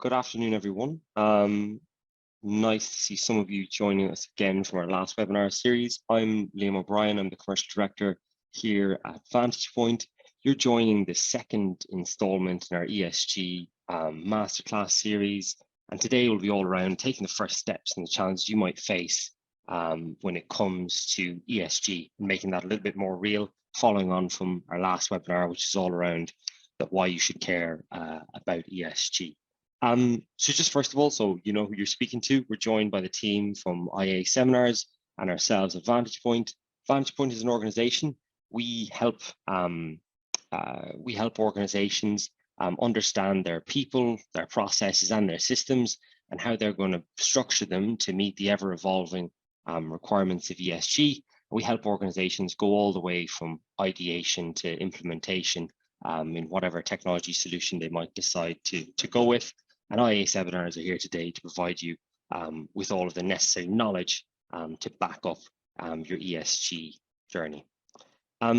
Good afternoon, everyone. Nice to see some of you joining us again from our last webinar series. I'm Liam O'Brien. I'm the Commercial Director here at Vantage Point. You're joining the second installment in our ESG Masterclass series. And today will be all around taking the first steps and the challenges you might face when it comes to ESG, and making that a little bit more real, following on from our last webinar, which is all around why you should care about ESG. So just first of all, so you know who you're speaking to, we're joined by the team from IA Seminars and ourselves at Vantage Point. Vantage Point is an organization. We help organizations understand their people, their processes, and their systems, and how they're going to structure them to meet the ever-evolving requirements of ESG. We help organizations go all the way from ideation to implementation in whatever technology solution they might decide to go with. And IA Seminars are here today to provide you with all of the necessary knowledge to back up your ESG journey.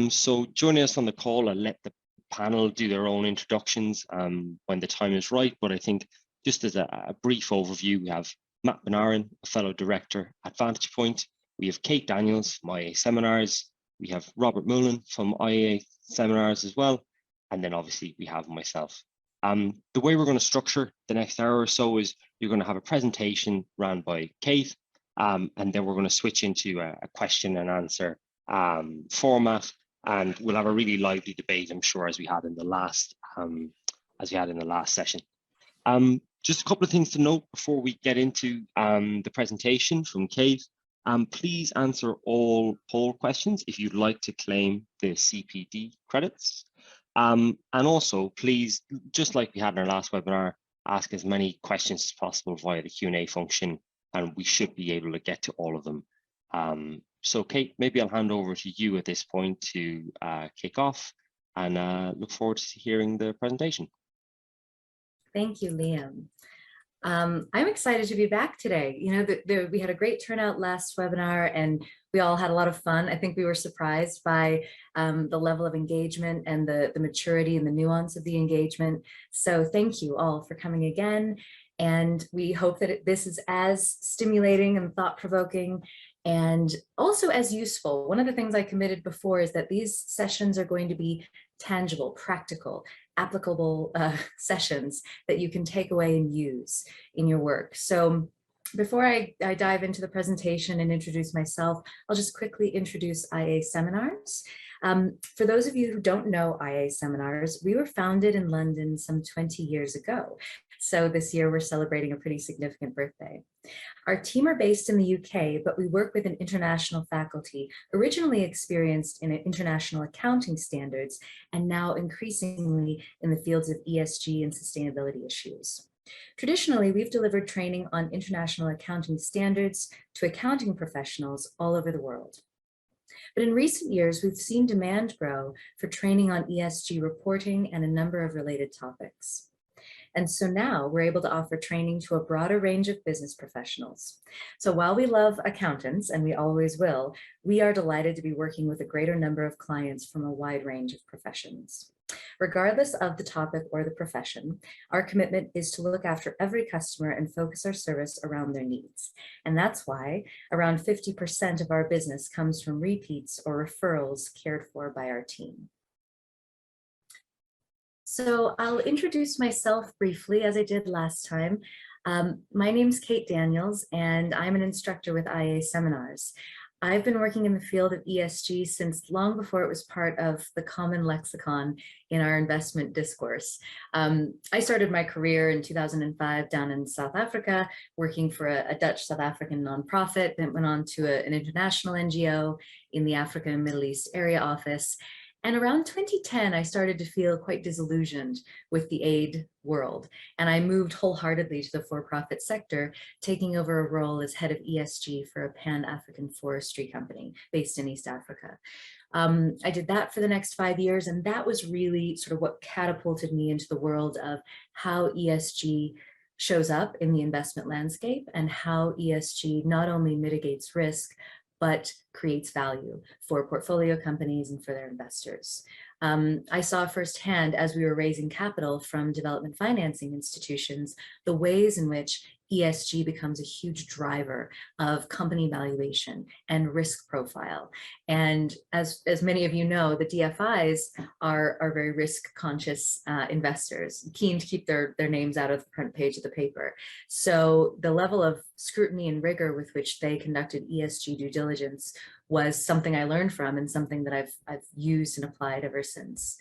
So joining us on the call, I'll let the panel do their own introductions when the time is right. But I think just as a brief overview, we have Matt Benarin, a fellow director at Vantage Point. We have Kate Daniels from IA Seminars. We have Robert Mullen from IA Seminars as well. And then obviously we have myself. The way we're going to structure the next hour or so is you're going to have a presentation run by Kate, and then we're going to switch into a question and answer format, and we'll have a really lively debate, I'm sure, as we had in the last session. Just a couple of things to note before we get into the presentation from Kate. Please answer all poll questions if you'd like to claim the CPD credits. And also, please, just like we had in our last webinar, ask as many questions as possible via the Q&A function, and we should be able to get to all of them. So Kate, maybe I'll hand over to you at this point to kick off, and look forward to hearing the presentation. Thank you, Liam. I'm excited to be back today. You know, we had a great turnout last webinar and we all had a lot of fun. I think we were surprised by the level of engagement and the maturity and the nuance of the engagement. So thank you all for coming again. And we hope that this is as stimulating and thought-provoking and also as useful. One of the things I committed before is that these sessions are going to be tangible, practical, applicable sessions that you can take away and use in your work. So before I dive into the presentation and introduce myself, I'll just quickly introduce IA Seminars. For those of you who don't know IA Seminars, we were founded in London some 20 years ago. So this year we're celebrating a pretty significant birthday. Our team are based in the UK, but we work with an international faculty, originally experienced in international accounting standards, and now increasingly in the fields of ESG and sustainability issues. Traditionally, we've delivered training on international accounting standards to accounting professionals all over the world. But in recent years, we've seen demand grow for training on ESG reporting and a number of related topics. And so now we're able to offer training to a broader range of business professionals. So while we love accountants, and we always will, we are delighted to be working with a greater number of clients from a wide range of professions. Regardless of the topic or the profession, our commitment is to look after every customer and focus our service around their needs. And that's why around 50% of our business comes from repeats or referrals cared for by our team. So I'll introduce myself briefly, as I did last time. My name's Kate Daniels, and I'm an instructor with IA Seminars. I've been working in the field of ESG since long before it was part of the common lexicon in our investment discourse. I started my career in 2005 down in South Africa, working for a Dutch South African nonprofit, then went on to an international NGO in the Africa and Middle East area office. And around 2010, I started to feel quite disillusioned with the aid world. And I moved wholeheartedly to the for-profit sector, taking over a role as head of ESG for a Pan-African forestry company based in East Africa. I did that for the next 5 years, and that was really sort of what catapulted me into the world of how ESG shows up in the investment landscape and how ESG not only mitigates risk, but creates value for portfolio companies and for their investors. I saw firsthand as we were raising capital from development financing institutions, the ways in which ESG becomes a huge driver of company valuation and risk profile. And as many of you know, the DFIs are very risk conscious investors, keen to keep their names out of the front page of the paper. So the level of scrutiny and rigor with which they conducted ESG due diligence was something I learned from and something that I've used and applied ever since.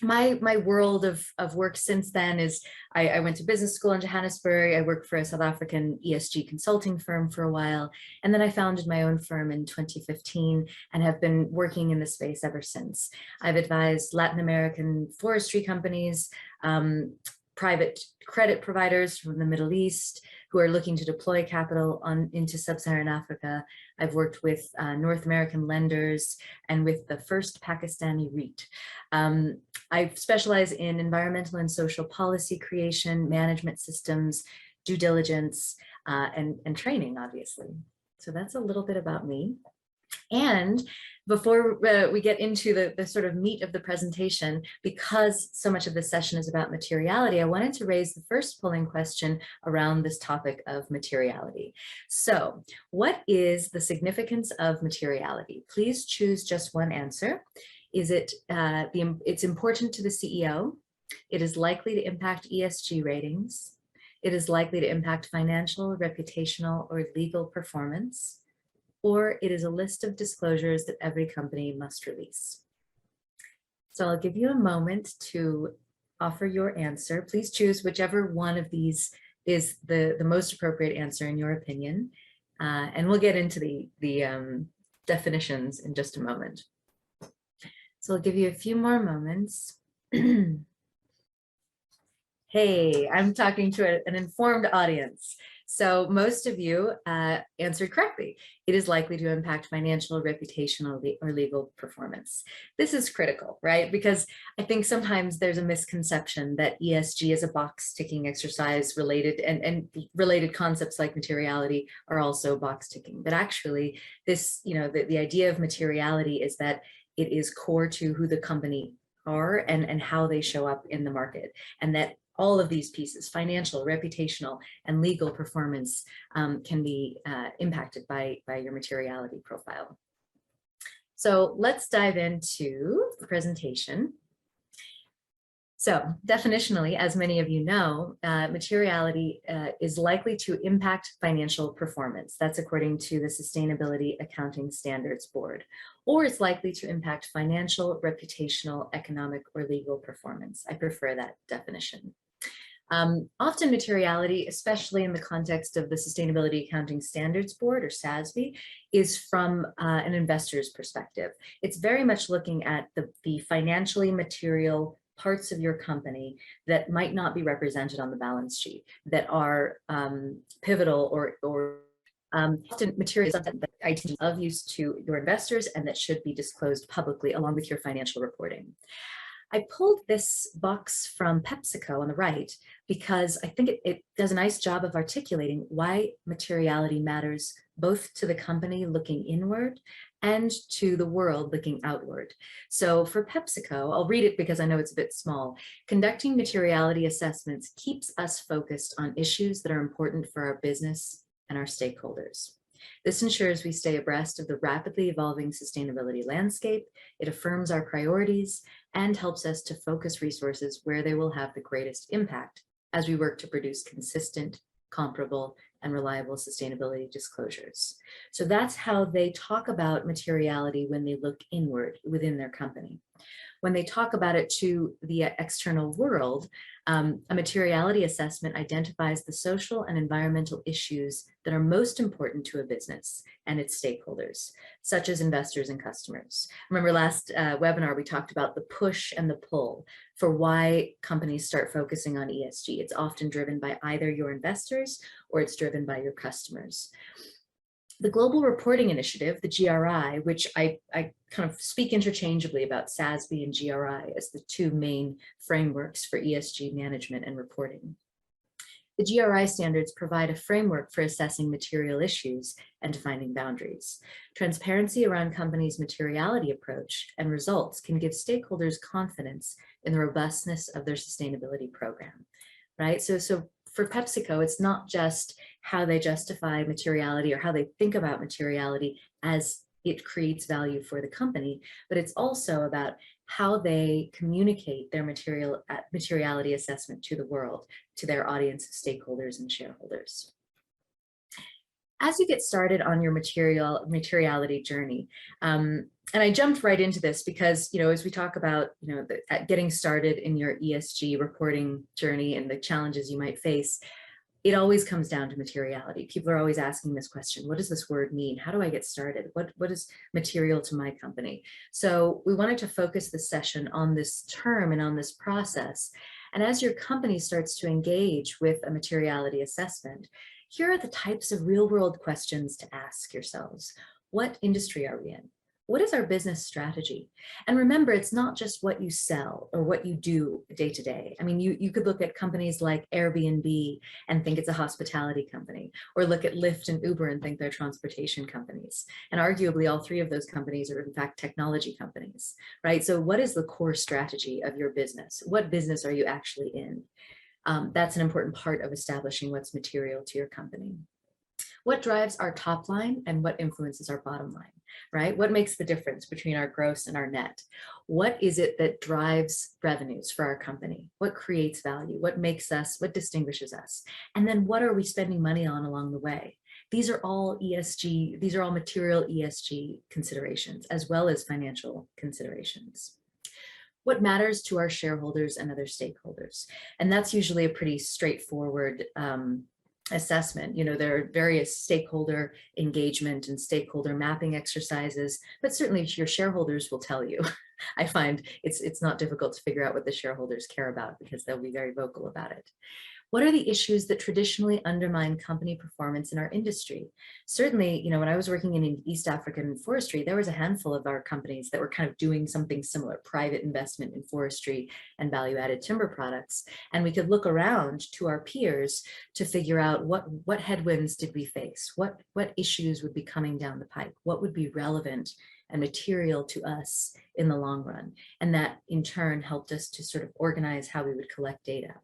My world of work since then is I went to business school in Johannesburg. I worked for a South African ESG consulting firm for a while. And then I founded my own firm in 2015 and have been working in the space ever since. I've advised Latin American forestry companies, private credit providers from the Middle East who are looking to deploy capital into sub-Saharan Africa. I've worked with North American lenders and with the first Pakistani REIT. I specialize in environmental and social policy creation, management systems, due diligence, and training, obviously. So that's a little bit about me. And before we get into the sort of meat of the presentation, because so much of this session is about materiality, I wanted to raise the first polling question around this topic of materiality. So what is the significance of materiality? Please choose just one answer. Is it, it's important to the CEO, it is likely to impact ESG ratings, it is likely to impact financial, reputational, or legal performance, or it is a list of disclosures that every company must release. So I'll give you a moment to offer your answer. Please choose whichever one of these is the most appropriate answer in your opinion. And we'll get into the definitions in just a moment. So I'll give you a few more moments. Hey, I'm talking to an informed audience. So most of you answered correctly. It is likely to impact financial, reputational, or legal performance. This is critical, right? Because I think sometimes there's a misconception that ESG is a box ticking exercise related and related concepts like materiality are also box ticking. But actually this, the idea of materiality is that it is core to who the company are and how they show up in the market, and that all of these pieces, financial, reputational, and legal performance, can be impacted by your materiality profile. So let's dive into the presentation. So definitionally, as many of you know, materiality is likely to impact financial performance. That's according to the Sustainability Accounting Standards Board, or it's likely to impact financial, reputational, economic, or legal performance. I prefer that definition. Often materiality, especially in the context of the Sustainability Accounting Standards Board, or SASB, is from an investor's perspective. It's very much looking at the financially material parts of your company that might not be represented on the balance sheet, that are pivotal or often materials that IT of use to your investors and that should be disclosed publicly along with your financial reporting. I pulled this box from PepsiCo on the right because I think it does a nice job of articulating why materiality matters both to the company looking inward and to the world looking outward. So for PepsiCo, I'll read it because I know it's a bit small. Conducting materiality assessments keeps us focused on issues that are important for our business and our stakeholders. This ensures we stay abreast of the rapidly evolving sustainability landscape. It affirms our priorities and helps us to focus resources where they will have the greatest impact as we work to produce consistent, comparable, and reliable sustainability disclosures. So that's how they talk about materiality when they look inward within their company. When they talk about it to the external world, a materiality assessment identifies the social and environmental issues that are most important to a business and its stakeholders, such as investors and customers. Remember last webinar, we talked about the push and the pull for why companies start focusing on ESG. It's often driven by either your investors or it's driven by your customers. The Global Reporting Initiative, the GRI, which I kind of speak interchangeably about SASB and GRI as the two main frameworks for ESG management and reporting. The The GRI standards provide a framework for assessing material issues and defining boundaries. Transparency around companies' materiality approach and results can give stakeholders confidence in the robustness of their sustainability program, right? So for PepsiCo, it's not just how they justify materiality or how they think about materiality as it creates value for the company, but it's also about how they communicate their materiality assessment to the world, to their audience of stakeholders and shareholders. As you get started on your materiality journey, and I jumped right into this because, as we talk about, getting started in your ESG reporting journey and the challenges you might face, it always comes down to materiality. People are always asking this question: what does this word mean? How do I get started? What is material to my company? So we wanted to focus this session on this term and on this process. And as your company starts to engage with a materiality assessment, here are the types of real-world questions to ask yourselves. What industry are we in? What is our business strategy? And remember, it's not just what you sell or what you do day to day. I mean, you could look at companies like Airbnb and think it's a hospitality company, or look at Lyft and Uber and think they're transportation companies. And arguably, all three of those companies are in fact technology companies, right? So what is the core strategy of your business? What business are you actually in? That's an important part of establishing what's material to your company. What drives our top line and what influences our bottom line, right? What makes the difference between our gross and our net? What is it that drives revenues for our company? What creates value? What makes us, what distinguishes us? And then what are we spending money on along the way? These are all ESG, these are all material ESG considerations, as well as financial considerations. What matters to our shareholders and other stakeholders? And that's usually a pretty straightforward assessment. There are various stakeholder engagement and stakeholder mapping exercises, but certainly your shareholders will tell you. I find it's not difficult to figure out what the shareholders care about because they'll be very vocal about it. What are the issues that traditionally undermine company performance in our industry? Certainly, when I was working in East African forestry, there was a handful of our companies that were kind of doing something similar, private investment in forestry and value-added timber products. And we could look around to our peers to figure out what headwinds did we face? What issues would be coming down the pike? What would be relevant and material to us in the long run? And that in turn helped us to sort of organize how we would collect data.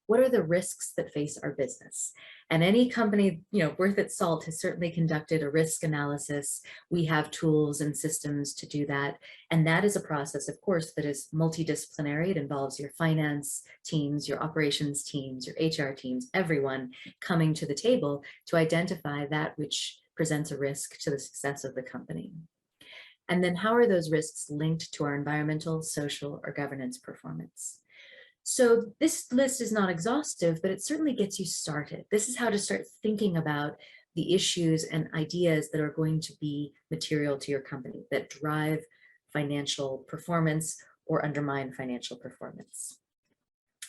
What are the risks that face our business? And any company, worth its salt has certainly conducted a risk analysis. We have tools and systems to do that. And that is a process, of course, that is multidisciplinary. It involves your finance teams, your operations teams, your HR teams, everyone coming to the table to identify that which presents a risk to the success of the company. And then how are those risks linked to our environmental, social, or governance performance? So this list is not exhaustive, but it certainly gets you started. This is how to start thinking about the issues and ideas that are going to be material to your company, that drive financial performance or undermine financial performance.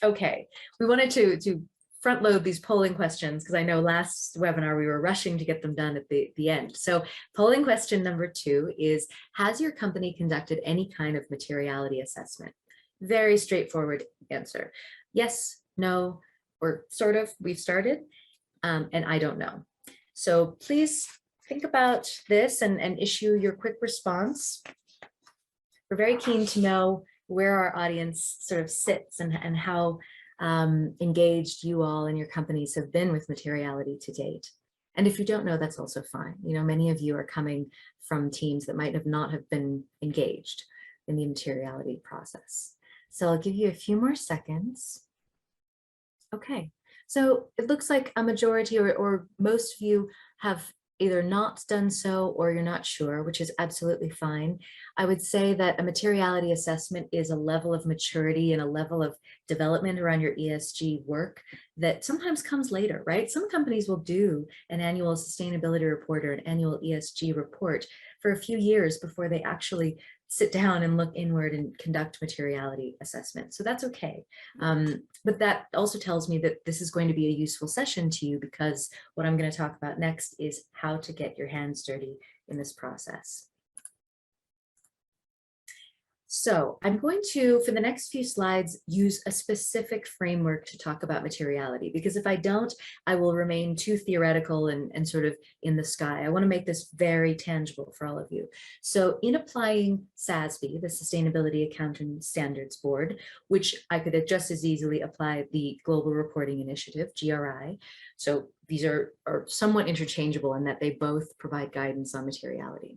Okay, we wanted to front load these polling questions because I know last webinar we were rushing to get them done at the end. So polling question number 2 is, has your company conducted any kind of materiality assessment? Very straightforward answer. Yes, no, or sort of, we've started, and I don't know. So please think about this and issue your quick response. We're very keen to know where our audience sort of sits and how engaged you all and your companies have been with materiality to date. And if you don't know, that's also fine. Many of you are coming from teams that might not have been engaged in the materiality process. So I'll give you a few more seconds. Okay, so it looks like a majority or most of you have either not done so or you're not sure, which is absolutely fine. I would say that a materiality assessment is a level of maturity and a level of development around your ESG work that sometimes comes later, right? Some companies will do an annual sustainability report or an annual ESG report for a few years before they actually sit down and look inward and conduct materiality assessment. So that's okay. But that also tells me that this is going to be a useful session to you, because what I'm going to talk about next is how to get your hands dirty in this process. So I'm going to, for the next few slides, use a specific framework to talk about materiality, because if I don't, I will remain too theoretical and sort of in the sky. I want to make this very tangible for all of you. So in applying SASB, the Sustainability Accounting Standards Board, which I could just as easily apply the Global Reporting Initiative, GRI. So these are somewhat interchangeable in that they both provide guidance on materiality.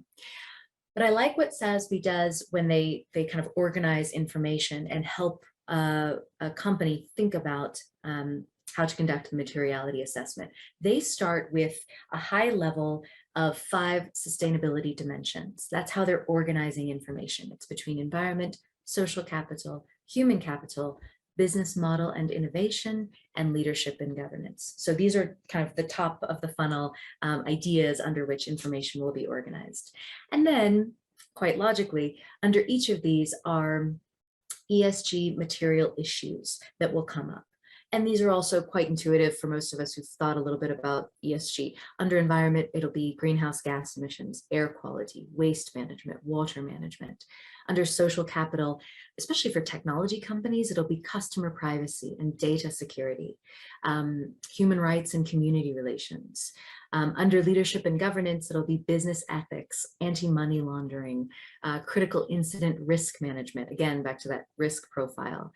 But I like what SASB does when they kind of organize information and help a company think about how to conduct a materiality assessment. They start with a high level of 5 sustainability dimensions. That's how they're organizing information. It's between environment, social capital, human capital, business model and innovation, and leadership and governance. So these are kind of the top of the funnel ideas under which information will be organized. And then, quite logically, under each of these are ESG material issues that will come up. And these are also quite intuitive for most of us who've thought a little bit about ESG. Under environment, it'll be greenhouse gas emissions, air quality, waste management, water management. Under social capital, especially for technology companies, it'll be customer privacy and data security, human rights and community relations. Under leadership and governance, it'll be business ethics, anti-money laundering, critical incident risk management, again, back to that risk profile,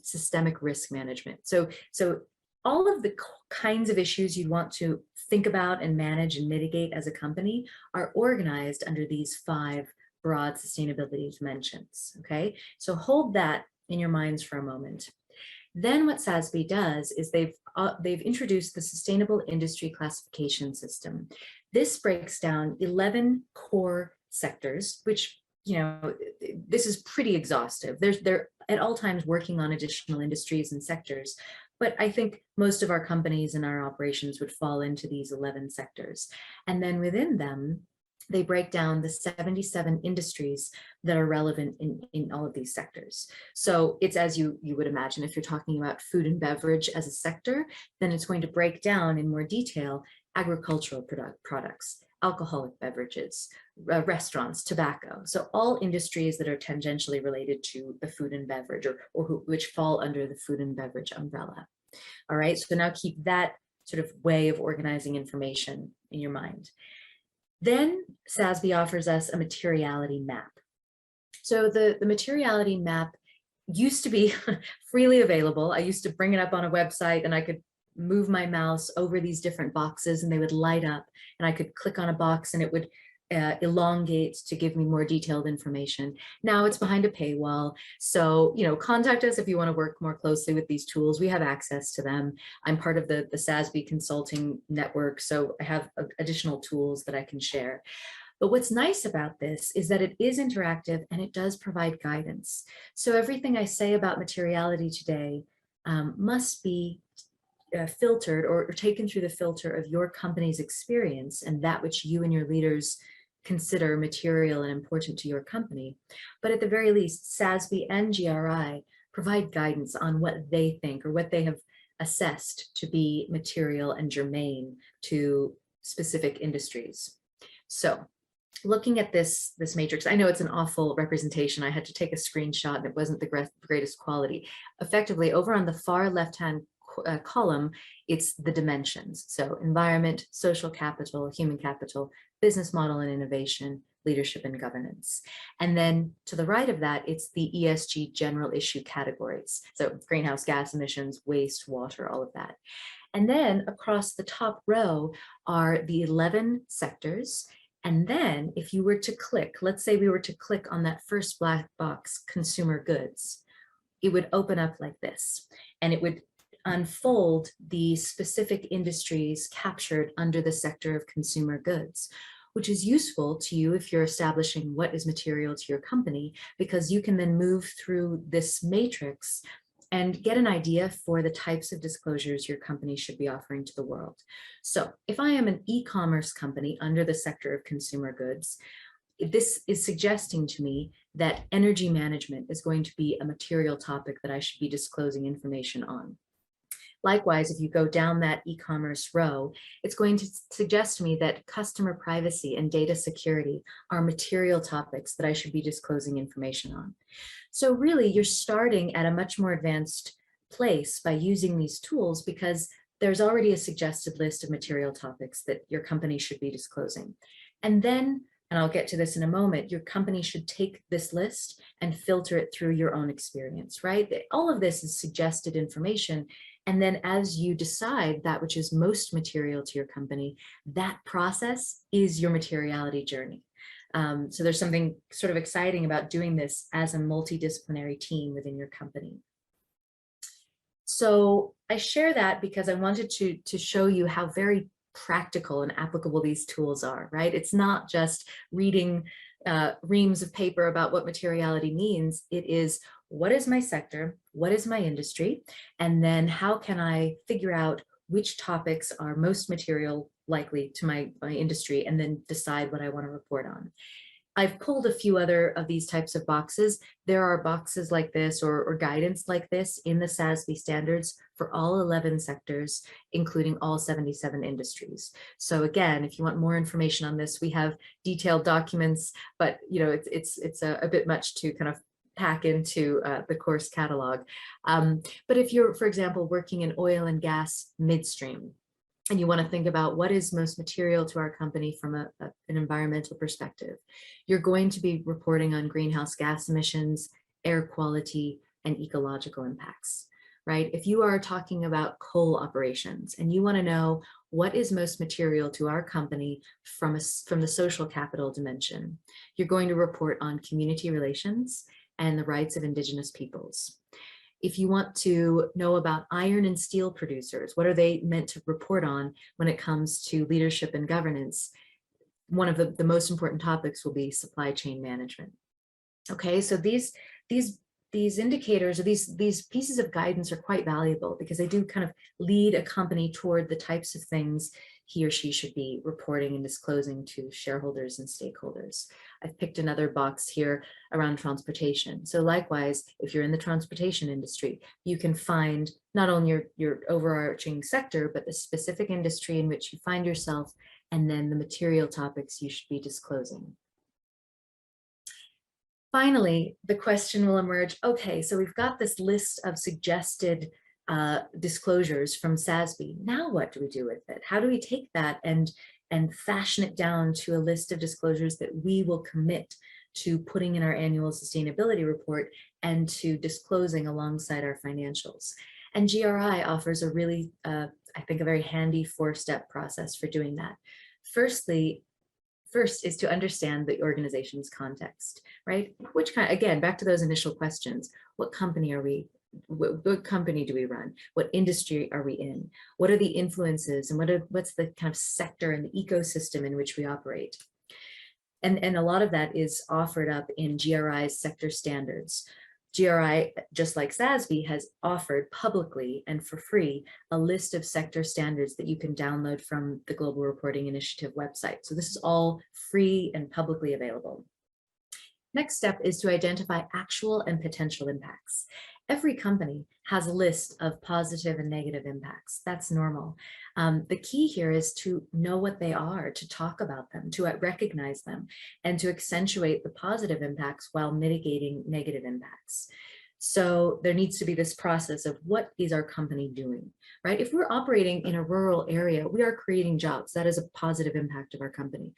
systemic risk management. So all of the kinds of issues you'd want to think about and manage and mitigate as a company are organized under these 5 broad sustainability dimensions, okay? So hold that in your minds for a moment. Then what SASB does is they've introduced the Sustainable Industry Classification System. This breaks down 11 core sectors, which, you know, this is pretty exhaustive. They're at all times working on additional industries and sectors, but I think most of our companies and our operations would fall into these 11 sectors. And then within them, they break down the 77 industries that are relevant in all of these sectors. So it's as you would imagine, if you're talking about food and beverage as a sector, then it's going to break down in more detail agricultural products, alcoholic beverages, restaurants, tobacco. So all industries that are tangentially related to the food and beverage or which fall under the food and beverage umbrella. All right, so now keep that sort of way of organizing information in your mind. Then SASB offers us a materiality map. So the materiality map used to be freely available. I used to bring it up on a website and I could move my mouse over these different boxes and they would light up and I could click on a box and it would elongate to give me more detailed information. Now it's behind a paywall. So, you know, contact us if you want to work more closely with these tools. We have access to them. I'm part of the SASB consulting network, so I have additional tools that I can share. But what's nice about this is that it is interactive and it does provide guidance. So everything I say about materiality today must be filtered or taken through the filter of your company's experience and that which you and your leaders consider material and important to your company. But at the very least, SASB and GRI provide guidance on what they think or what they have assessed to be material and germane to specific industries. So looking at this matrix, I know it's an awful representation. I had to take a screenshot and it wasn't the greatest quality. Effectively, over on the far left-hand column, it's the dimensions. So environment, social capital, human capital, business model and innovation, leadership and governance. And then to the right of that, it's the ESG general issue categories. So greenhouse gas emissions, waste, water, all of that. And then across the top row are the 11 sectors. And then if you were to click, let's say we were to click on that first black box, consumer goods, it would open up like this, and it would unfold the specific industries captured under the sector of consumer goods, which is useful to you if you're establishing what is material to your company, because you can then move through this matrix and get an idea for the types of disclosures your company should be offering to the world. So if I am an e-commerce company under the sector of consumer goods, this is suggesting to me that energy management is going to be a material topic that I should be disclosing information on. Likewise, if you go down that e-commerce row, it's going to suggest to me that customer privacy and data security are material topics that I should be disclosing information on. So really, you're starting at a much more advanced place by using these tools, because there's already a suggested list of material topics that your company should be disclosing. And then, and I'll get to this in a moment, your company should take this list and filter it through your own experience, right? All of this is suggested information. And then as you decide that which is most material to your company, that process is your materiality journey. So there's something sort of exciting about doing this as a multidisciplinary team within your company. So I share that because I wanted to show you how very practical and applicable these tools are, right? It's not just reading reams of paper about what materiality means. It is, what is my sector? What is my industry? And then how can I figure out which topics are most material likely to my industry, and then decide what I want to report on. I've pulled a few other of these types of boxes. There are boxes like this or guidance like this in the SASB standards for all 11 sectors, including all 77 industries. So again, if you want more information on this, we have detailed documents, but it's a bit much to kind of pack into the course catalog. But if you're, for example, working in oil and gas midstream, and you want to think about what is most material to our company from an environmental perspective, you're going to be reporting on greenhouse gas emissions, air quality, and ecological impacts, right? If you are talking about coal operations and you want to know what is most material to our company from the social capital dimension, you're going to report on community relations and the rights of Indigenous peoples. If you want to know about iron and steel producers, what are they meant to report on when it comes to leadership and governance? One of the most important topics will be supply chain management. Okay, so these indicators, or these pieces of guidance, are quite valuable because they do kind of lead a company toward the types of things he or she should be reporting and disclosing to shareholders and stakeholders. I've picked another box here around transportation. So likewise, if you're in the transportation industry, you can find not only your overarching sector, but the specific industry in which you find yourself, and then the material topics you should be disclosing. Finally, the question will emerge, okay, so we've got this list of suggested disclosures from SASB. Now what do we do with it? How do we take that and fashion it down to a list of disclosures that we will commit to putting in our annual sustainability report and to disclosing alongside our financials? And GRI offers a really, I think, a very handy 4-step process for doing that. First is to understand the organization's context, right? Which kind, again, back to those initial questions, what company are we? What company do we run? What industry are we in? What are the influences, and what's the kind of sector and the ecosystem in which we operate? And a lot of that is offered up in GRI's sector standards. GRI, just like SASB, has offered publicly and for free a list of sector standards that you can download from the Global Reporting Initiative website. So this is all free and publicly available. Next step is to identify actual and potential impacts. Every company has a list of positive and negative impacts. That's normal. The key here is to know what they are, to talk about them, to recognize them, and to accentuate the positive impacts while mitigating negative impacts. So there needs to be this process of, what is our company doing, right? If we're operating in a rural area, we are creating jobs. That is a positive impact of our company.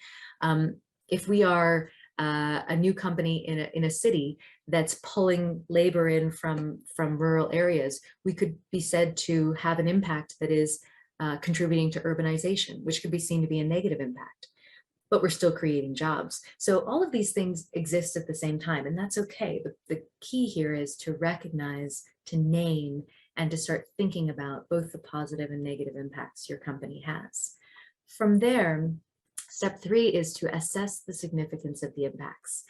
If we are a new company in a city that's pulling labor in from rural areas, we could be said to have an impact that is contributing to urbanization, which could be seen to be a negative impact, but we're still creating jobs. So all of these things exist at the same time, and that's okay. The key here is to recognize, to name, and to start thinking about both the positive and negative impacts your company has. From there, step 3 is to assess the significance of the impacts.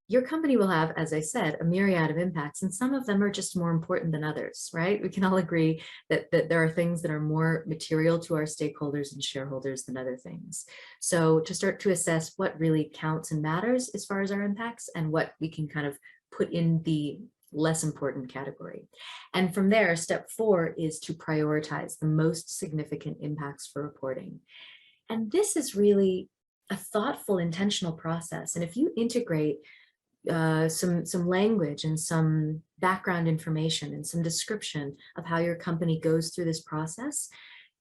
Your company will have, as I said, a myriad of impacts, and some of them are just more important than others, right? We can all agree that there are things that are more material to our stakeholders and shareholders than other things. So to start to assess what really counts and matters as far as our impacts, and what we can kind of put in the less important category. And from there, step 4 is to prioritize the most significant impacts for reporting. And this is really a thoughtful, intentional process. And if you integrate some language and some background information and some description of how your company goes through this process,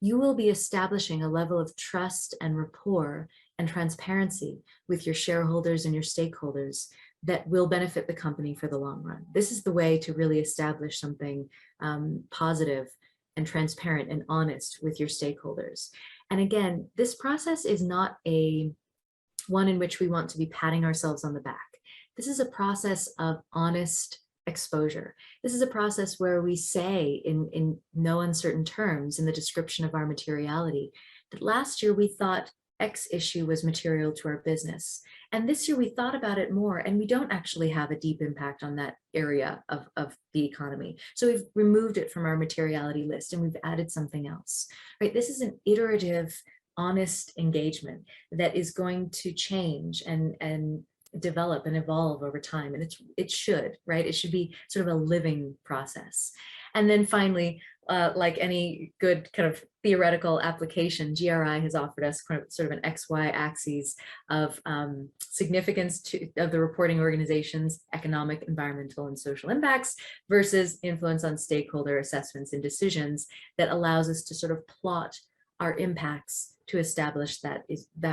you will be establishing a level of trust and rapport and transparency with your shareholders and your stakeholders that will benefit the company for the long run. This is the way to really establish something positive and transparent and honest with your stakeholders. And again, this process is not one in which we want to be patting ourselves on the back. This is a process of honest exposure. This is a process where we say in no uncertain terms in the description of our materiality that last year we thought X issue was material to our business. And this year we thought about it more, and we don't actually have a deep impact on that area of the economy. So we've removed it from our materiality list and we've added something else, right? This is an iterative, honest engagement that is going to change and develop and evolve over time. And it should, right? It should be sort of a living process. And then finally, like any good kind of theoretical application, GRI has offered us sort of an XY axis of significance of the reporting organization's economic, environmental, and social impacts versus influence on stakeholder assessments and decisions that allows us to sort of plot our impacts to establish that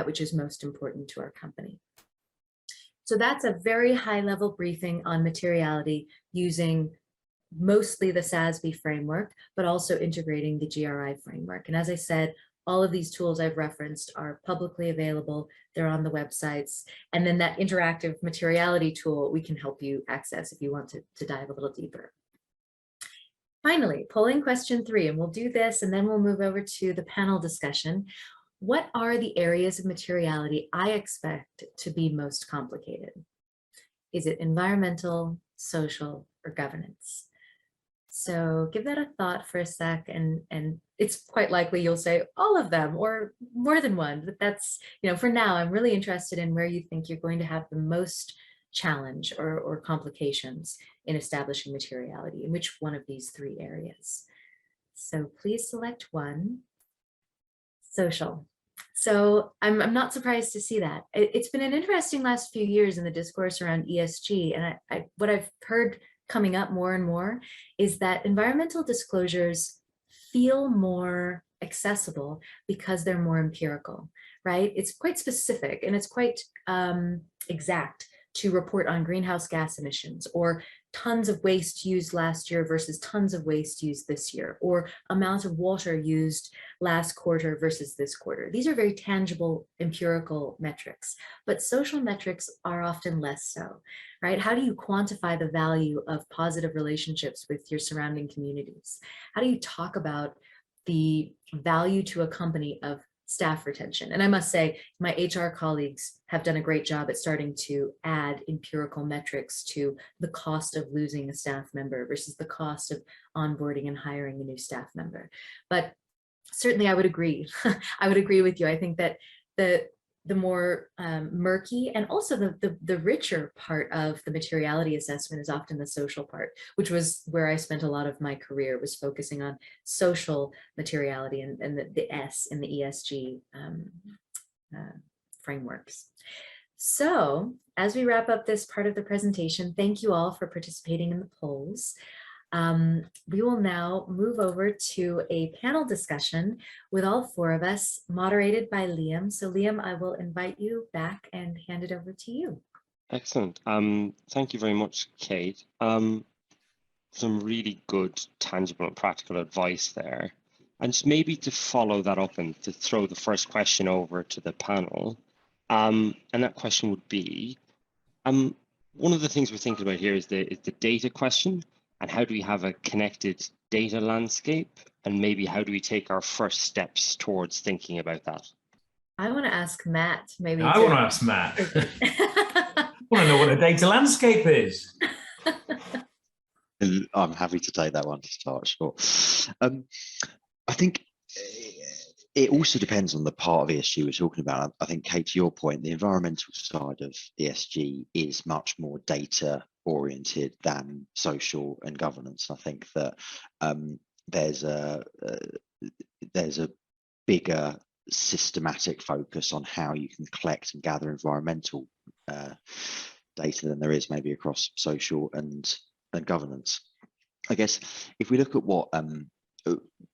which is most important to our company. So that's a very high level briefing on materiality using mostly the SASB framework, but also integrating the GRI framework. And as I said, all of these tools I've referenced are publicly available. They're on the websites. And then that interactive materiality tool we can help you access if you want to dive a little deeper. Finally, polling question 3, and we'll do this and then we'll move over to the panel discussion. What are the areas of materiality I expect to be most complicated? Is it environmental, social, or governance? So give that a thought for a sec, and it's quite likely you'll say all of them or more than one, but that's, for now, I'm really interested in where you think you're going to have the most challenge or complications in establishing materiality, in which one of these 3 areas. So please select one. Social. So I'm not surprised to see that. It's been an interesting last few years in the discourse around ESG, and what I've heard coming up more and more is that environmental disclosures feel more accessible because they're more empirical, right? It's quite specific and it's quite exact to report on greenhouse gas emissions, or tons of waste used last year versus tons of waste used this year, or amount of water used last quarter versus this quarter. These are very tangible empirical metrics, but social metrics are often less so, right? How do you quantify the value of positive relationships with your surrounding communities? How do you talk about the value to a company of staff retention? And I must say, my HR colleagues have done a great job at starting to add empirical metrics to the cost of losing a staff member versus the cost of onboarding and hiring a new staff member. But certainly I would agree. I would agree with you. I think that the more murky and also the richer part of the materiality assessment is often the social part, which was where I spent a lot of my career, was focusing on social materiality and the S in the ESG frameworks. So as we wrap up this part of the presentation, thank you all for participating in the polls. We will now move over to a panel discussion with all 4 of us, moderated by Liam. So Liam, I will invite you back and hand it over to you. Excellent. Thank you very much, Kate. Some really good, tangible and practical advice there. And just maybe to follow that up and to throw the first question over to the panel. And that question would be, one of the things we're thinking about here is the data question. And how do we have a connected data landscape? And maybe how do we take our first steps towards thinking about that? I want to ask Matt, maybe. I want to ask Matt. I want to know what a data landscape is. I'm happy to take that one to start. Sure. I think It also depends on the part of ESG we're talking about. I think, Kate, to your point, the environmental side of ESG is much more data oriented than social and governance. I think that there's a bigger systematic focus on how you can collect and gather environmental data than there is maybe across social and governance. I guess if we look at what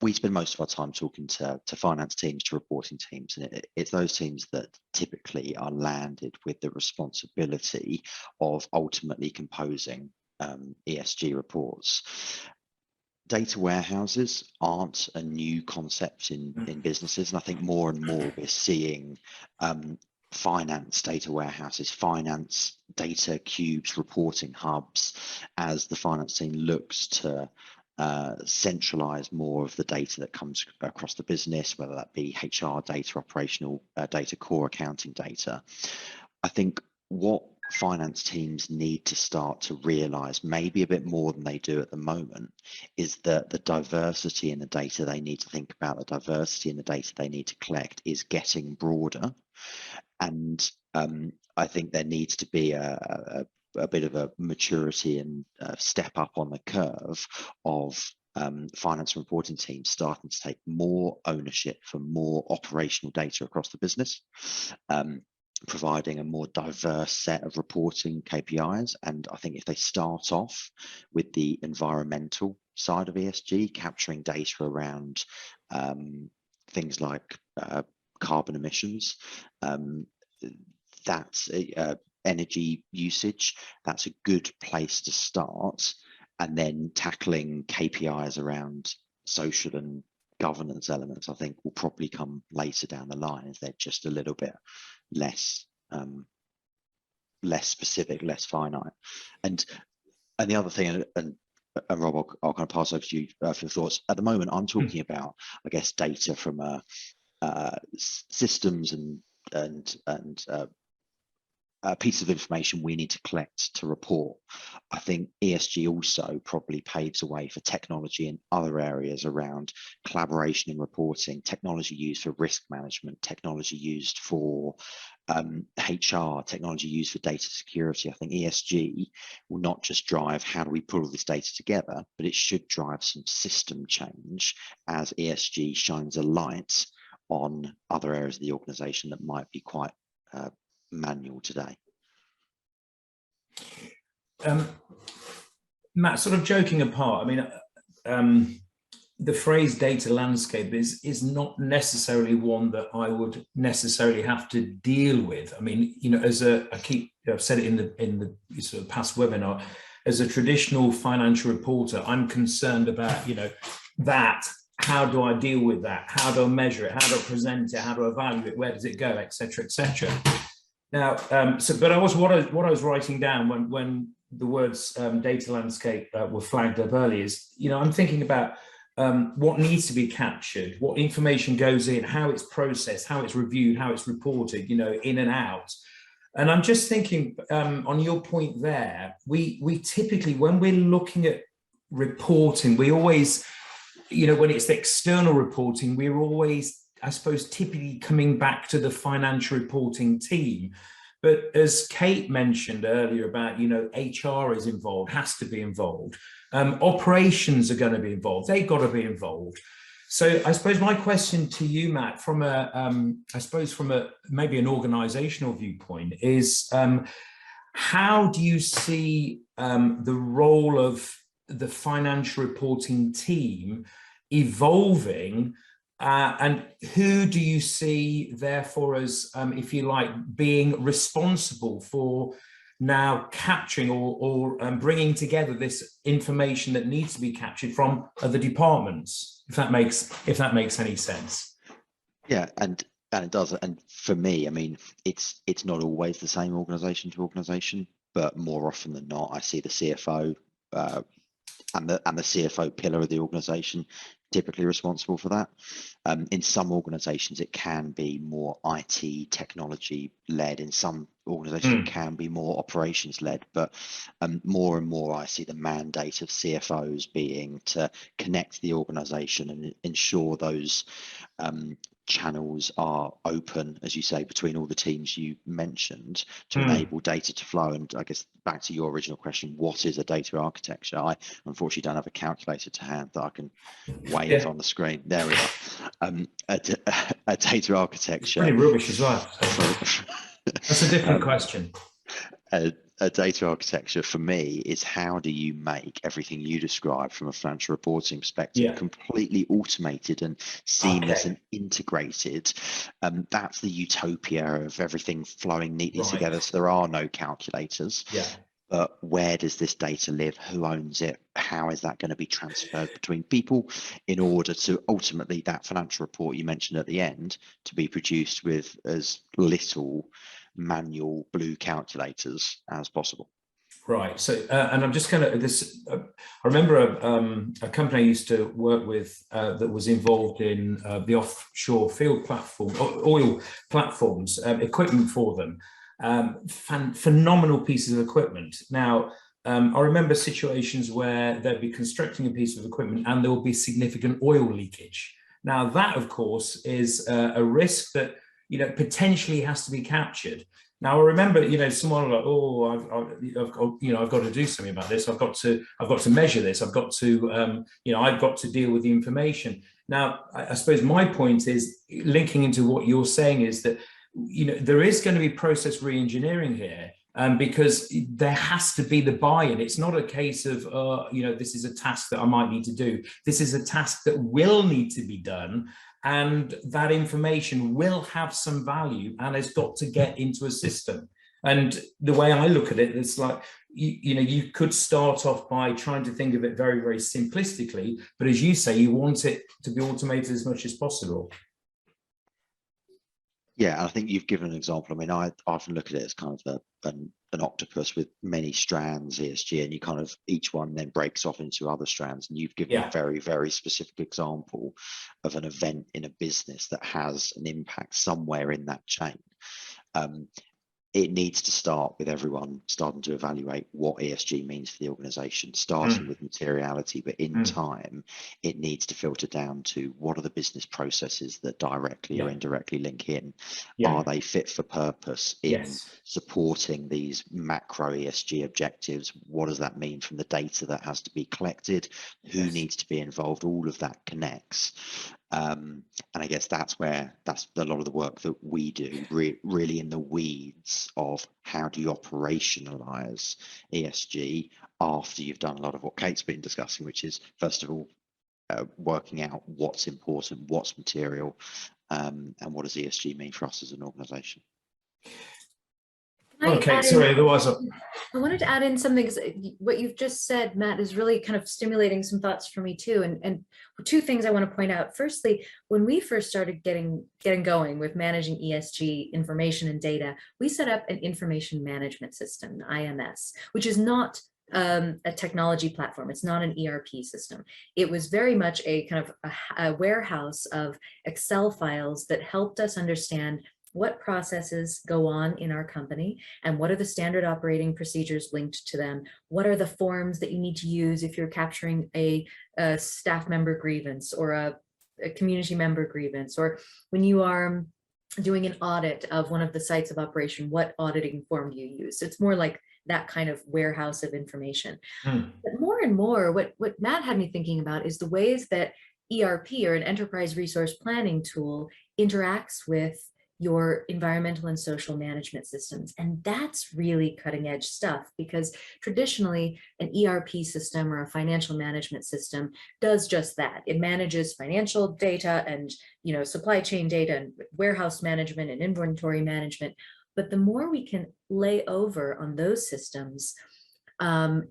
we spend most of our time talking to finance teams, to reporting teams, and it's those teams that typically are landed with the responsibility of ultimately composing ESG reports. Data warehouses aren't a new concept in businesses, and I think more and more we're seeing finance data warehouses, finance data cubes, reporting hubs, as the finance team looks to centralize more of the data that comes across the business, whether that be HR data, operational data, core accounting data. I think what finance teams need to start to realize, maybe a bit more than they do at the moment, is that the diversity in the data they need to think about, the diversity in the data they need to collect is getting broader. And I think there needs to be a bit of a maturity and step up on the curve of finance and reporting teams starting to take more ownership for more operational data across the business, providing a more diverse set of reporting KPIs. And I think if they start off with the environmental side of ESG, capturing data around things like carbon emissions, that's energy usage, that's a good place to start. And then tackling KPIs around social and governance elements, I think, will probably come later down the line, as they're just a little bit less specific, less finite. And the other thing, and Rob, I'll kind of pass over to you for your thoughts. At the moment, I'm talking about, I guess, data from systems and pieces of information we need to collect to report. I think ESG also probably paves the way for technology in other areas around collaboration in reporting, technology used for risk management, technology used for HR, technology used for data security. I think ESG will not just drive how do we pull all this data together, but it should drive some system change as ESG shines a light on other areas of the organization that might be quite manual today. Matt, sort of joking apart, I mean, the phrase data landscape is not necessarily one that I would necessarily have to deal with. I mean, you know, I've said it in the sort of past webinar, as a traditional financial reporter, I'm concerned about, you know, that. How do I deal with that? How do I measure it? How do I present it? How do I evaluate it? Where does it go, etc., etc. Now, what I was writing down when the words data landscape were flagged up earlier is, you know, I'm thinking about what needs to be captured, what information goes in, how it's processed, how it's reviewed, how it's reported, you know, in and out. And I'm just thinking, on your point there, we typically, when we're looking at reporting, we always, you know, when it's the external reporting, we're always, I suppose, typically coming back to the financial reporting team. But as Kate mentioned earlier about, you know, HR is involved, has to be involved. Operations are going to be involved. They've got to be involved. So I suppose my question to you, Matt, from maybe an organizational viewpoint is, how do you see the role of the financial reporting team evolving, and who do you see therefore as, if you like, being responsible for now capturing or bringing together this information that needs to be captured from other departments, if that makes any sense? Yeah, and it does. And for me, I mean, it's not always the same organization to organization, but more often than not, I see the CFO and the CFO pillar of the organization typically responsible for that. In some organizations, it can be more IT technology led. In some organizations, it can be more operations led. But more and more, I see the mandate of CFOs being to connect the organization and ensure those channels are open, as you say, between all the teams you mentioned to Mm. enable data to flow. And I guess back to your original question, what is a data architecture? I unfortunately don't have a calculator to hand that I can wave on the screen. There we are. A data architecture. It's pretty rubbish as well. So. That's a different question. A data architecture for me is, how do you make everything you describe from a financial reporting perspective completely automated and seamless and integrated? That's the utopia of everything flowing neatly together, so there are no calculators. But where does this data live? Who owns it? How is that going to be transferred between people in order to ultimately that financial report you mentioned at the end to be produced with as little manual blue calculators as possible? Right. So, and I'm just going to I remember a company I used to work with that was involved in the offshore field platform, oil platforms, equipment for them. Phenomenal pieces of equipment. Now, I remember situations where they'd be constructing a piece of equipment and there will be significant oil leakage. Now, that, of course, is a risk that, you know, potentially has to be captured. Now, I remember, you know, someone like, oh, I've got to do something about this. I've got to measure this. I've got to, you know, I've got to deal with the information. Now, I suppose my point is, linking into what you're saying, is that, you know, there is going to be process re-engineering here, because there has to be the buy-in. It's not a case of, you know, this is a task that I might need to do. This is a task that will need to be done. And that information will have some value and has got to get into a system. And the way I look at it, it's like, you know, you could start off by trying to think of it very, very simplistically, but as you say, you want it to be automated as much as possible. Yeah, I think you've given an example. I mean, I often look at it as kind of an octopus with many strands, ESG, and you kind of, each one then breaks off into other strands. And you've given a very, very specific example of an event in a business that has an impact somewhere in that chain. It needs to start with everyone starting to evaluate what ESG means for the organization, starting with materiality, but in time, it needs to filter down to what are the business processes that directly or indirectly link in? Are they fit for purpose in supporting these macro ESG objectives? What does that mean from the data that has to be collected? Who needs to be involved? All of that connects. And I guess that's a lot of the work that we do, really in the weeds of how do you operationalize ESG after you've done a lot of what Kate's been discussing, which is, first of all, working out what's important, what's material, and what does ESG mean for us as an organization. Okay, sorry, otherwise I wanted to add in something, because what you've just said, Matt, is really kind of stimulating some thoughts for me too. And two things I want to point out. Firstly, when we first started getting going with managing ESG information and data, we set up an information management system, IMS, which is not a technology platform. It's not an ERP system. It was very much a kind of a warehouse of Excel files that helped us understand what processes go on in our company and what are the standard operating procedures linked to them. What are the forms that you need to use if you're capturing a staff member grievance or a community member grievance, or when you are doing an audit of one of the sites of operation, what auditing form do you use? So it's more like that kind of warehouse of information. But more and more, what Matt had me thinking about is the ways that ERP, or an enterprise resource planning tool, interacts with your environmental and social management systems. And that's really cutting edge stuff, because traditionally an ERP system or a financial management system does just that. It manages financial data and, you know, supply chain data and warehouse management and inventory management. But the more we can lay over on those systems,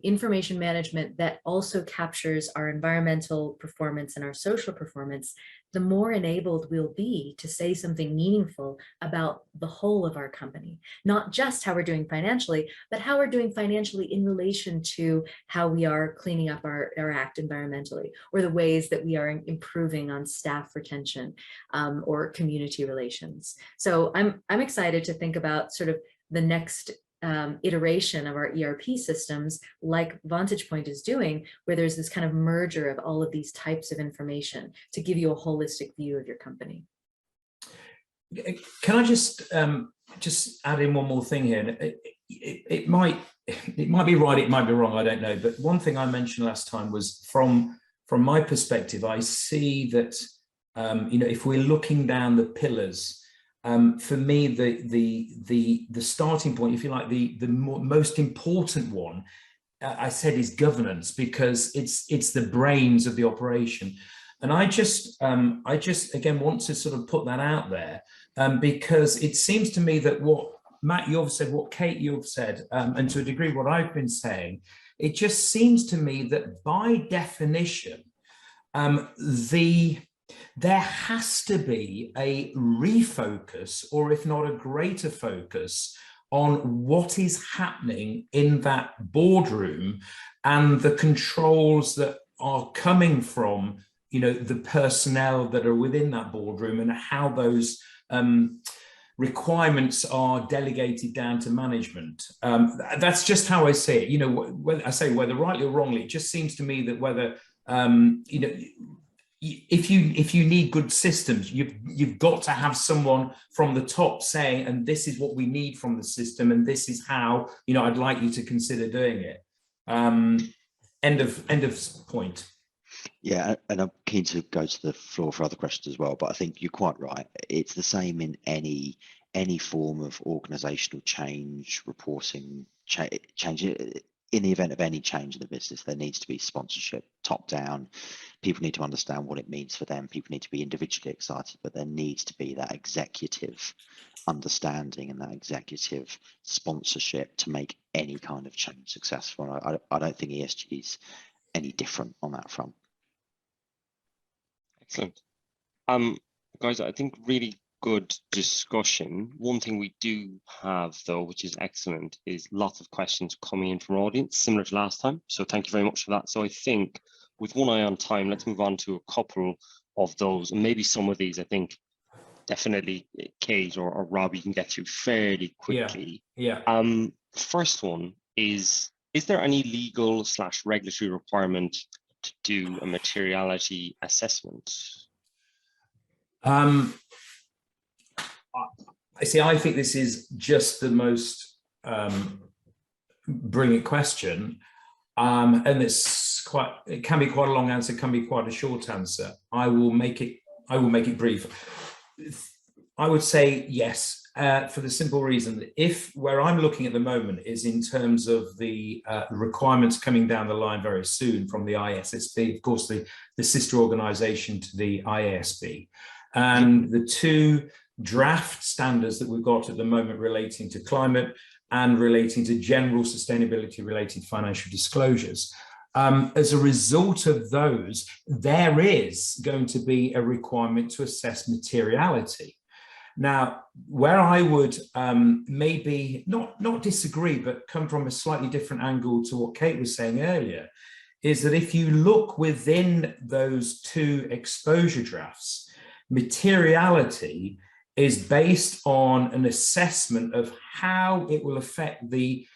information management that also captures our environmental performance and our social performance, the more enabled we'll be to say something meaningful about the whole of our company, not just how we're doing financially, but how we're doing financially in relation to how we are cleaning up our act environmentally, or the ways that we are improving on staff retention or community relations. So I'm excited to think about sort of the next iteration of our ERP systems, like Vantage Point is doing, where there's this kind of merger of all of these types of information to give you a holistic view of your company. Can I just add in one more thing here? It might be right, it might be wrong, I don't know. But one thing I mentioned last time was from my perspective, I see that if we're looking down the pillars, for me the starting point, if you like, the most important one, I said, is governance, because it's the brains of the operation. And I just again want to sort of put that out there, because it seems to me that what Matt, you've said, what Kate, you've said, and to a degree what I've been saying, it just seems to me that by definition, there has to be a refocus, or if not a greater focus, on what is happening in that boardroom and the controls that are coming from, the personnel that are within that boardroom, and how those requirements are delegated down to management. That's just how I see it. When I say whether rightly or wrongly, it just seems to me that whether if you need good systems, you've got to have someone from the top saying, and this is what we need from the system, and this is how I'd like you to consider doing it. End of point. Yeah, and I'm keen to go to the floor for other questions as well, but I think you're quite right. It's the same in any form of organizational change, reporting change. In the event of any change in the business, there needs to be sponsorship, top down. People need to understand what it means for them. People need to be individually excited, but there needs to be that executive understanding and that executive sponsorship to make any kind of change successful. I don't think ESG is any different on that front. Excellent. Guys, I think really good discussion. One thing we do have, though, which is excellent, is lots of questions coming in from our audience, similar to last time. So thank you very much for that. So I think with one eye on time, let's move on to a couple of those. And maybe some of these, I think, definitely Kate or Rob, you can get through fairly quickly. Yeah. First one is there any legal / regulatory requirement to do a materiality assessment? I think this is just the most brilliant question, and it can be quite a long answer, can be quite a short answer. I will make it brief. I would say yes, for the simple reason that where I'm looking at the moment is in terms of the requirements coming down the line very soon from the ISSB, of course, the sister organisation to the IASB, and the two draft standards that we've got at the moment relating to climate and relating to general sustainability related financial disclosures. As a result of those, there is going to be a requirement to assess materiality. Now, where I would maybe not disagree, but come from a slightly different angle to what Kate was saying earlier, is that if you look within those two exposure drafts, materiality is based on an assessment of how it will affect the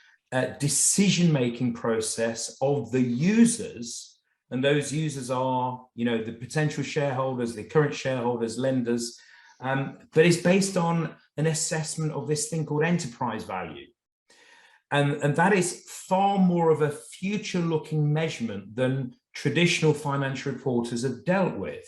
decision-making process of the users. And those users are, the potential shareholders, the current shareholders, lenders, but it's based on an assessment of this thing called enterprise value. And that is far more of a future-looking measurement than traditional financial reporters have dealt with.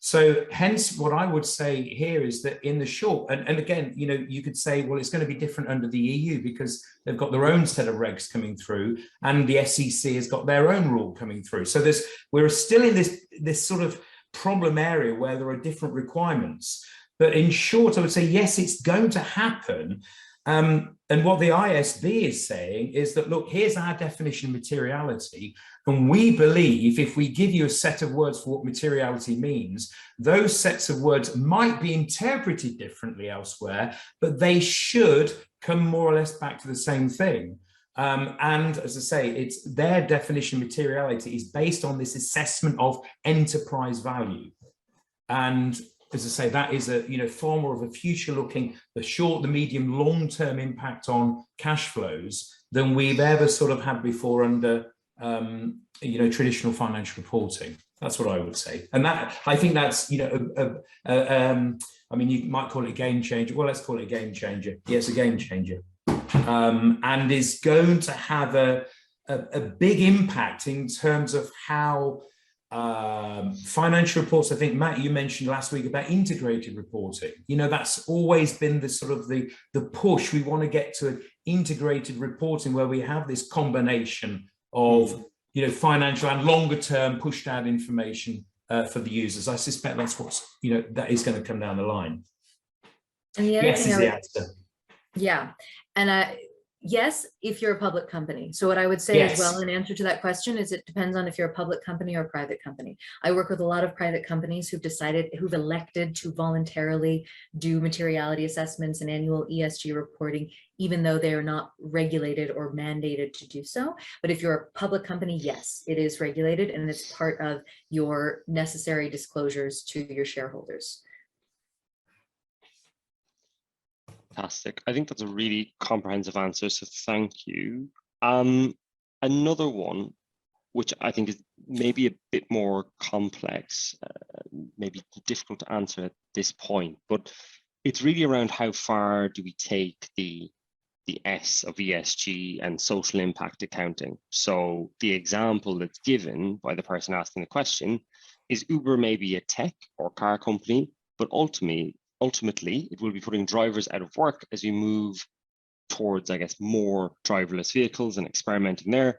So hence what I would say here is that in the short, and again, you could say, well, it's going to be different under the EU because they've got their own set of regs coming through and the SEC has got their own rule coming through. So we're still in this sort of problem area where there are different requirements. But in short, I would say, yes, it's going to happen. And what the ISB is saying is that, look, here's our definition of materiality. And we believe if we give you a set of words for what materiality means, those sets of words might be interpreted differently elsewhere, but they should come more or less back to the same thing. And as I say, it's their definition of materiality is based on this assessment of enterprise value. And as I say, that is far more of a future-looking, the short, the medium, long-term impact on cash flows than we've ever sort of had before under traditional financial reporting. That's what I would say. And that, I think that's, you know, I mean, you might call it a game changer. Well, let's call it a game changer. Yes, a game changer. And is going to have a big impact in terms of how financial reports. I think, Matt, you mentioned last week about integrated reporting. You know, that's always been the sort of the push. We want to get to integrated reporting where we have this combination of, you know, financial and longer term pushed out information for the users. I suspect that's what's, you know, that is going to come down the line. And the other Yes thing is the answer. Yeah. And yes, if you're a public company. So what I would say Yes. as well in answer to that question is it depends on if you're a public company or a private company. I work with a lot of private companies who've elected to voluntarily do materiality assessments and annual ESG reporting, even though they are not regulated or mandated to do so. But if you're a public company, yes, it is regulated and it's part of your necessary disclosures to your shareholders. Fantastic. I think that's a really comprehensive answer, so thank you. Another one, which I think is maybe a bit more complex, maybe difficult to answer at this point, but it's really around how far do we take the S of ESG and social impact accounting. So the example that's given by the person asking the question is Uber maybe a tech or car company, but ultimately it will be putting drivers out of work as we move towards, I guess, more driverless vehicles and experimenting there.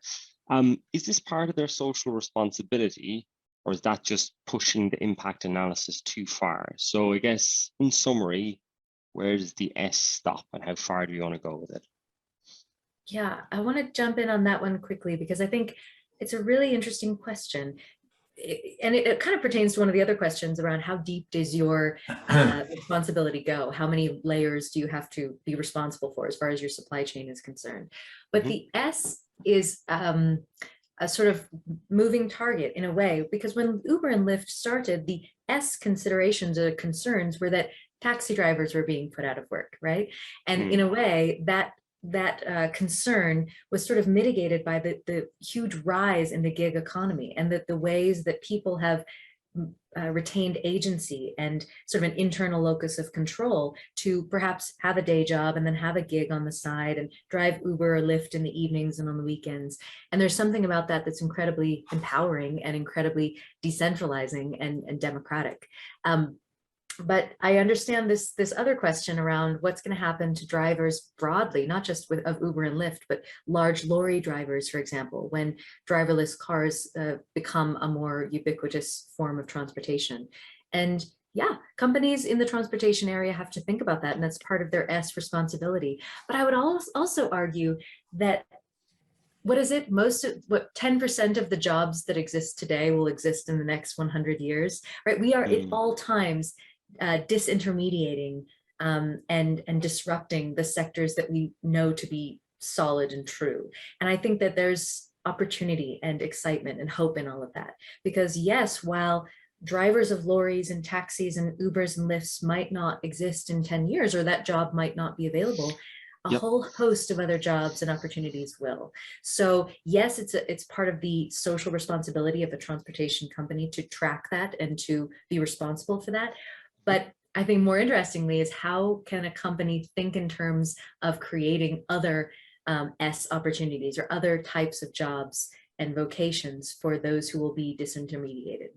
Is this part of their social responsibility, or is that just pushing the impact analysis too far? So I guess in summary, where does the S stop and how far do you want to go with it? Yeah, I want to jump in on that one quickly because I think it's a really interesting question. And it kind of pertains to one of the other questions around how deep does your responsibility go? How many layers do you have to be responsible for as far as your supply chain is concerned? But the S is a sort of moving target in a way, because when Uber and Lyft started, the S considerations or concerns were that taxi drivers were being put out of work, right? And in a way that concern was sort of mitigated by the huge rise in the gig economy and the ways that people have retained agency and sort of an internal locus of control to perhaps have a day job and then have a gig on the side and drive Uber or Lyft in the evenings and on the weekends. And there's something about that that's incredibly empowering and incredibly decentralizing and democratic. But I understand this other question around what's going to happen to drivers broadly, not just of Uber and Lyft, but large lorry drivers, for example, when driverless cars become a more ubiquitous form of transportation. And yeah, companies in the transportation area have to think about that, and that's part of their S responsibility. But I would also argue that what is it? 10% of the jobs that exist today will exist in the next 100 years, right? We are at all times disintermediating and disrupting the sectors that we know to be solid and true. And I think that there's opportunity and excitement and hope in all of that. Because yes, while drivers of lorries and taxis and Ubers and Lyfts might not exist in 10 years, or that job might not be available, a whole host of other jobs and opportunities will. So yes, it's part of the social responsibility of a transportation company to track that and to be responsible for that. But I think more interestingly is how can a company think in terms of creating other S opportunities or other types of jobs and vocations for those who will be disintermediated.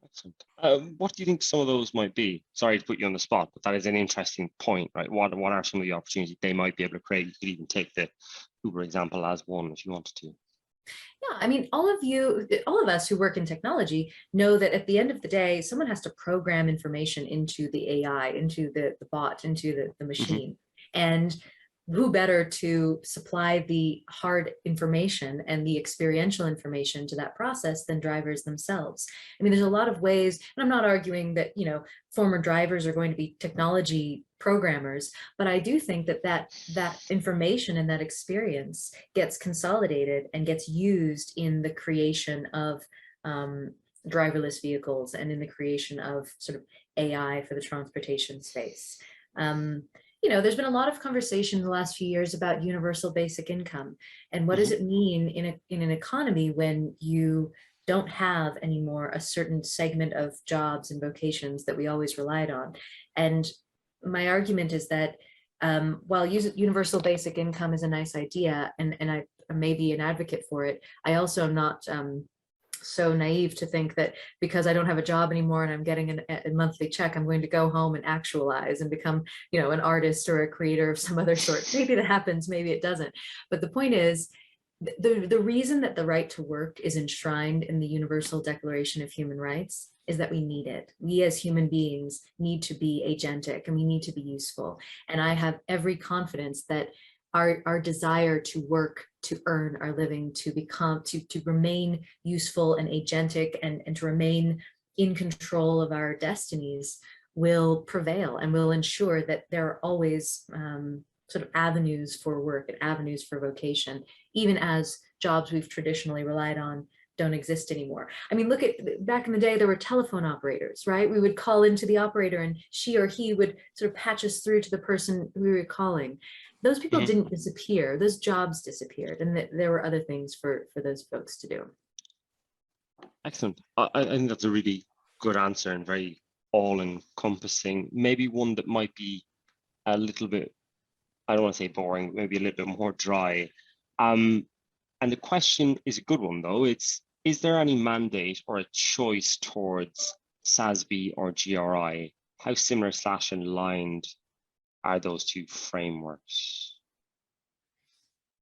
Excellent. What do you think some of those might be? Sorry to put you on the spot, but that is an interesting point, right? What are some of the opportunities they might be able to create? You could even take the Uber example as one if you wanted to. Yeah, I mean, all of us who work in technology know that at the end of the day, someone has to program information into the AI, into the bot, into the machine. And who better to supply the hard information and the experiential information to that process than drivers themselves? I mean, there's a lot of ways, and I'm not arguing that, you know, former drivers are going to be technology programmers, but I do think that that information and that experience gets consolidated and gets used in the creation of driverless vehicles and in the creation of sort of AI for the transportation space. You know, there's been a lot of conversation in the last few years about universal basic income and what does it mean in an economy when you don't have anymore a certain segment of jobs and vocations that we always relied on. And my argument is that while universal basic income is a nice idea, and I may be an advocate for it, I also am not so naive to think that because I don't have a job anymore and I'm getting a monthly check, I'm going to go home and actualize and become, you know, an artist or a creator of some other sort. Maybe that happens, maybe it doesn't. But the point is, the reason that the right to work is enshrined in the Universal Declaration of Human Rights is that we need it. We as human beings need to be agentic and we need to be useful. And I have every confidence that our desire to work, to earn our living, to become, to remain useful and agentic, and to remain in control of our destinies will prevail and will ensure that there are always sort of avenues for work and avenues for vocation, even as jobs we've traditionally relied on don't exist anymore. I mean, look at back in the day, there were telephone operators, right? We would call into the operator and she or he would sort of patch us through to the person we were calling. Those people didn't disappear, those jobs disappeared, and there were other things for those folks to do. Excellent. I think that's a really good answer and very all-encompassing. Maybe one that might be a little bit, I don't want to say boring, maybe a little bit more dry. And the question is a good one though. It's, is there any mandate or a choice towards SASB or GRI? How similar / aligned are those two frameworks?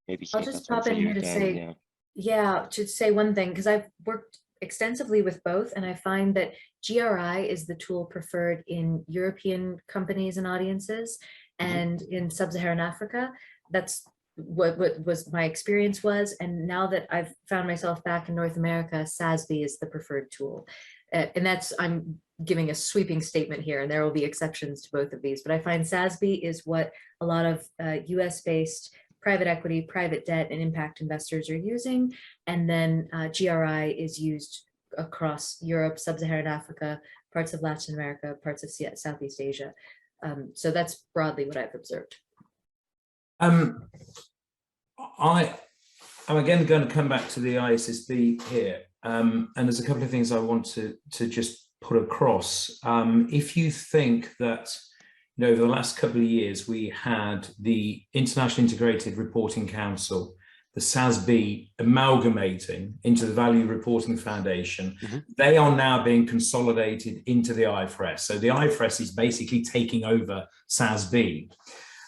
Maybe I'll just pop in here to say, yeah, to say one thing, because I've worked extensively with both, and I find that GRI is the tool preferred in European companies and audiences, and in sub-Saharan Africa, that's what was my experience was. And now that I've found myself back in North America, SASB is the preferred tool. And that's, I'm giving a sweeping statement here, and there will be exceptions to both of these, but I find SASB is what a lot of US-based private equity, private debt, and impact investors are using. And then GRI is used across Europe, sub-Saharan Africa, parts of Latin America, parts of Southeast Asia. So that's broadly what I've observed. I'm again going to come back to the ISSB here, and there's a couple of things I want to just put across. If you think that, you know, over the last couple of years we had the International Integrated Reporting Council, the SASB, amalgamating into the Value Reporting Foundation, they are now being consolidated into the IFRS. So the IFRS is basically taking over SASB.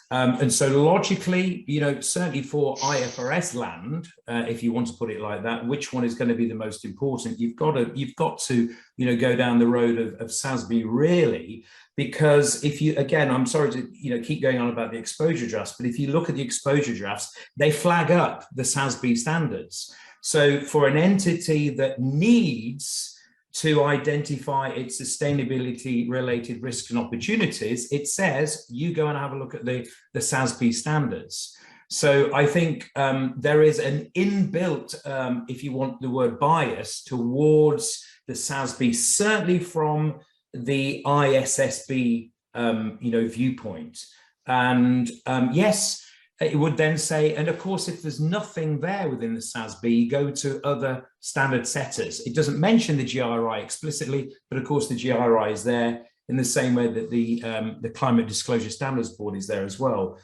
And so logically, you know, certainly for IFRS land, if you want to put it like that, which one is going to be the most important? You've got to, you know, go down the road of SASB really, because if you, again, I'm sorry to, you know, keep going on about the exposure drafts, but if you look at the exposure drafts, they flag up the SASB standards. So for an entity that needs to identify its sustainability related risks and opportunities, it says you go and have a look at the SASB standards. So I think there is an inbuilt, if you want the word bias, towards the SASB, certainly from the ISSB you know, viewpoint. And yes, it would then say, and of course, if there's nothing there within the SASB, you go to other standard setters. It doesn't mention the GRI explicitly, but of course the GRI is there in the same way that the Climate Disclosure Standards Board is there as well.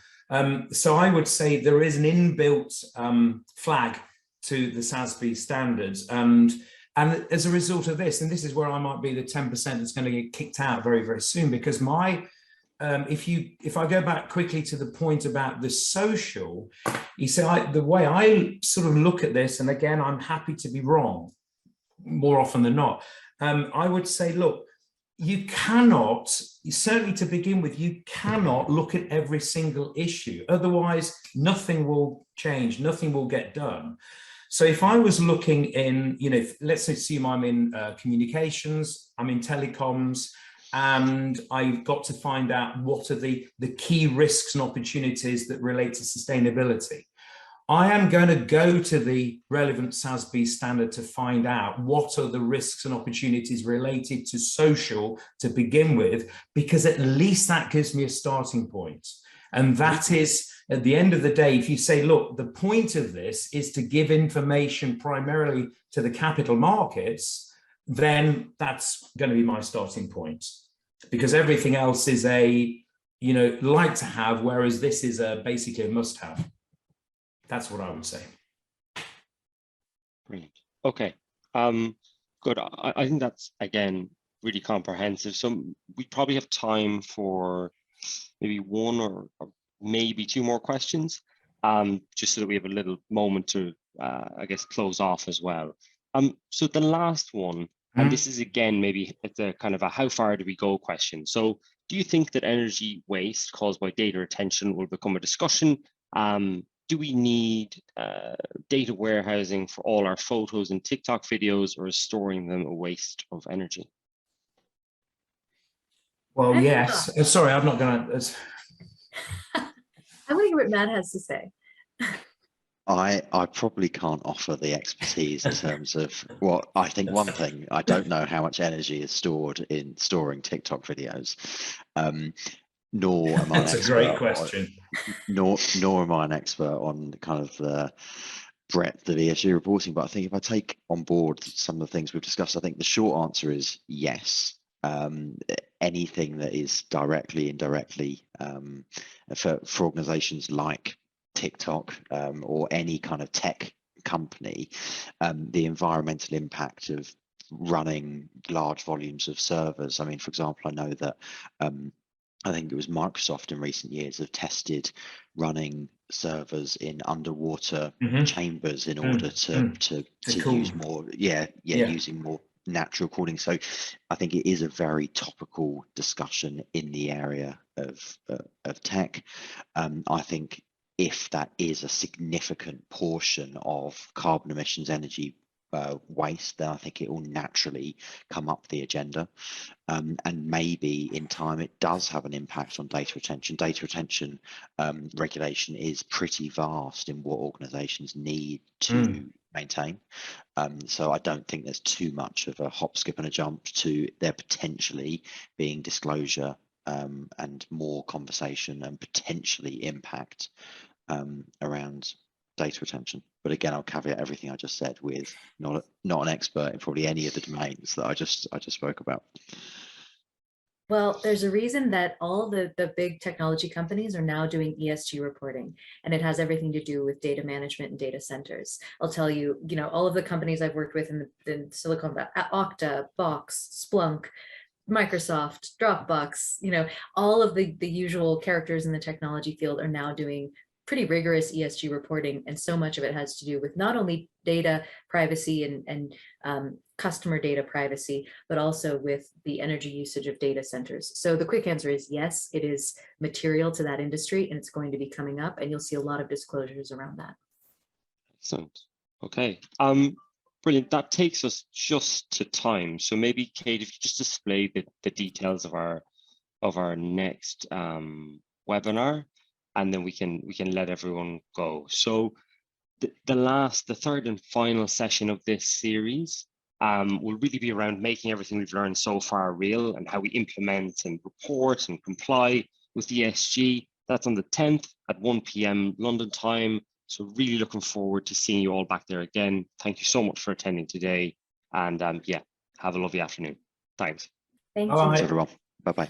So I would say there is an inbuilt flag to the SASB standards. And as a result of this, and this is where I might be the 10% that's going to get kicked out very, very soon, because my if I go back quickly to the point about the social, you see, the way I sort of look at this, and again, I'm happy to be wrong more often than not. I would say, look, you cannot, certainly to begin with, you cannot look at every single issue. Otherwise, nothing will change, nothing will get done. So if I was looking in, you know, let's assume I'm in communications, I'm in telecoms, and I've got to find out what are the key risks and opportunities that relate to sustainability. I am going to go to the relevant SASB standard to find out what are the risks and opportunities related to social to begin with, because at least that gives me a starting point. And that is at the end of the day, if you say, look, the point of this is to give information primarily to the capital markets, then that's going to be my starting point, because everything else is a, like to have, whereas this is basically a must have. That's what I would say. Brilliant. Okay. Good. I think that's, again, really comprehensive. So we probably have time for maybe one or maybe two more questions, just so that we have a little moment to, I guess, close off as well. So the last one, and this is, again, maybe it's a kind of a how far do we go question. So do you think that energy waste caused by data retention will become a discussion? Do we need data warehousing for all our photos and TikTok videos, or is storing them a waste of energy? Well, yes. Sorry, I'm not going to. I want to hear what Matt has to say. I probably can't offer the expertise in terms of what I think. One thing, I don't know how much energy is stored in storing TikTok videos. Nor am I an expert. That's a great question. Nor am I an expert on kind of the breadth of ESG reporting. But I think if I take on board some of the things we've discussed, I think the short answer is yes. Anything that is directly, indirectly, for organizations like TikTok or any kind of tech company, the environmental impact of running large volumes of servers. I mean, for example, I know that I think it was Microsoft in recent years have tested running servers in underwater chambers in order to use more, using more natural cooling. So I think it is a very topical discussion in the area of tech. I think if that is a significant portion of carbon emissions, energy waste, then I think it will naturally come up the agenda. And maybe in time it does have an impact on data retention. Data retention regulation is pretty vast in what organizations need to maintain. So I don't think there's too much of a hop, skip and a jump to there potentially being disclosure and more conversation and potentially impact around data retention. But again, I'll caveat everything I just said with not an expert in probably any of the domains that I just spoke about. Well, there's a reason that all the big technology companies are now doing ESG reporting, and it has everything to do with data management and data centers. I'll tell you, all of the companies I've worked with in Silicon Valley, Okta, Box, Splunk, Microsoft, Dropbox, all of the usual characters in the technology field are now doing pretty rigorous ESG reporting, and so much of it has to do with not only data privacy and customer data privacy, but also with the energy usage of data centers. So the quick answer is yes, it is material to that industry, and it's going to be coming up, and you'll see a lot of disclosures around that. Excellent. Okay. Brilliant. That takes us just to time. So maybe Kate, if you just display the details of our next webinar, and then we can let everyone go. So the third and final session of this series will really be around making everything we've learned so far real, and how we implement and report and comply with ESG. That's on the 10th at 1 p.m. London time. So really looking forward to seeing you all back there again. Thank you so much for attending today. And have a lovely afternoon. Thanks. Thank you. Thanks, everyone. Bye-bye.